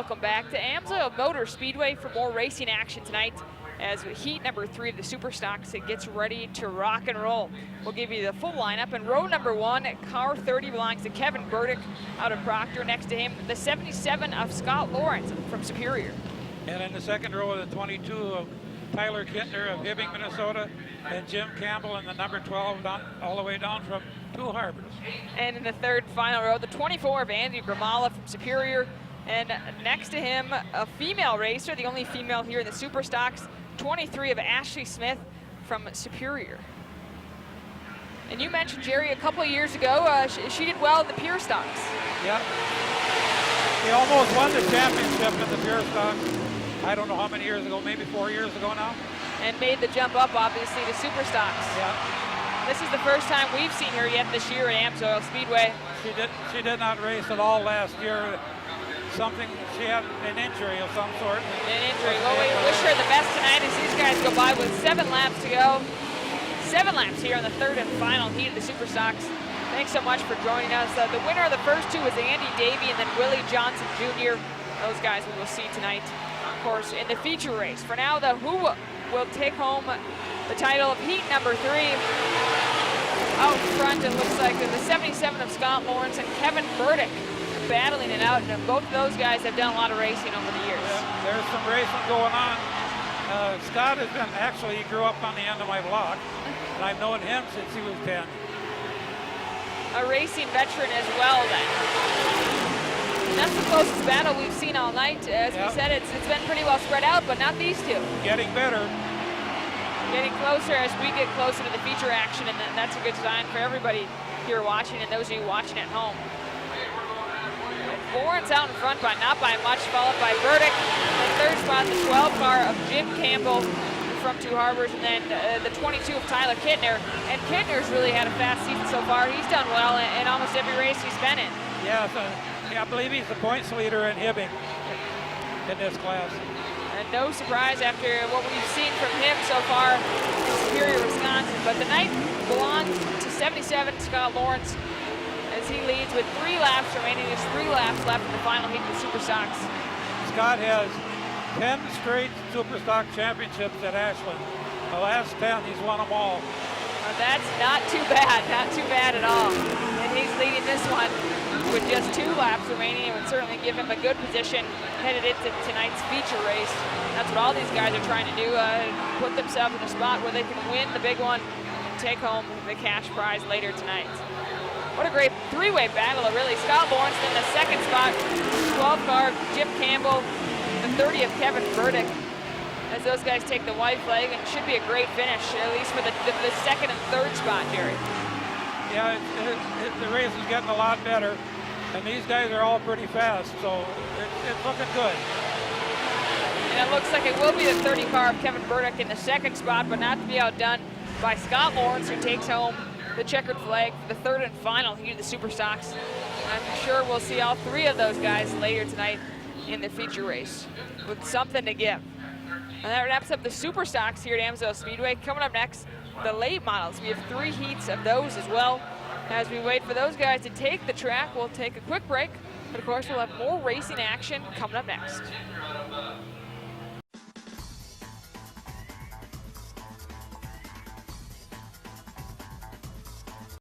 welcome back to Amsoil Speedway for more racing action tonight as heat number 3 of the Super Stocks, it gets ready to rock and roll. We'll give you the full lineup. In row number 1, car 30 belongs to Kevin Burdick out of Proctor. Next to him, the 77 of Scott Lawrence from Superior. And in the second row, the 22 of Tyler Kittner of Hibbing, Minnesota, and Jim Campbell in the number 12 all the way down from Two Harbors. And in the third final row, the 24 of Andy Gramala from Superior. And next to him, a female racer, the only female here in the Super Stocks, 23 of Ashley Smith from Superior. And you mentioned, Jerry, a couple of years ago, she did well in the Pure Stocks. Yep. He almost won the championship in the Pure Stocks. I don't know how many years ago, maybe 4 years ago now. And made the jump up, obviously, to Super Stocks. Yeah. This is the first time we've seen her yet this year at Amsoil Speedway. She did not race at all last year. She had an injury of some sort. An injury. Well, we wish her the best tonight as these guys go by with 7 laps to go. 7 laps here on the third and final heat of the Super Stocks. Thanks so much for joining us. The winner of the first 2 was Andy Davey and then Willie Johnson Jr. Those guys we will see tonight, of course, in the feature race. For now, the who will take home the title of heat number 3. Out front, it looks like the 77 of Scott Lawrence and Kevin Burdick battling it out, and both of those guys have done a lot of racing over the years. Yeah, there's some racing going on. Scott has been, actually, he grew up on the end of my block, and I've known him since he was 10. A racing veteran as well, then. And that's the closest battle we've seen all night. As we said, it's been pretty well spread out, but not these two. Getting better. Getting closer as we get closer to the feature action, and that's a good sign for everybody here watching and those of you watching at home. Lawrence out in front, but not by much, followed by Burdick. In the third spot, the 12 car of Jim Campbell from Two Harbors, and then the 22 of Tyler Kittner. And Kittner's really had a fast season so far. He's done well in almost every race he's been in. Yeah, I believe he's the points leader in Hibbing in this class. And no surprise after what we've seen from him so far in Superior, Wisconsin. But the night belongs to 77 Scott Lawrence, as he leads with 3 laps remaining. There's 3 laps left in the final heat of the Super Stocks. Scott has 10 straight Super Stock championships at Ashland. The last 10, he's won them all. Well, that's not too bad at all. And he's leading this one with just 2 laps remaining. It would certainly give him a good position headed into tonight's feature race. That's what all these guys are trying to do, put themselves in a spot where they can win the big one and take home the cash prize later tonight. What a great 3-way battle, really. Scott Lawrence in the second spot, 12 car Jim Campbell, the 30 of Kevin Burdick, as those guys take the white flag, and it should be a great finish, at least for the second and third spot, Jerry. Yeah, the race is getting a lot better, and these guys are all pretty fast, so it's looking good. And it looks like it will be the 30 car of Kevin Burdick in the second spot, but not to be outdone by Scott Lawrence, who takes home the checkered flag for the third and final heat of the Super Stocks. I'm sure we'll see all 3 of those guys later tonight in the feature race with something to give. And that wraps up the Super Stocks here at Amsoil Speedway. Coming up next, the late models. We have 3 heats of those as well. As we wait for those guys to take the track, we'll take a quick break. But of course, we'll have more racing action coming up next.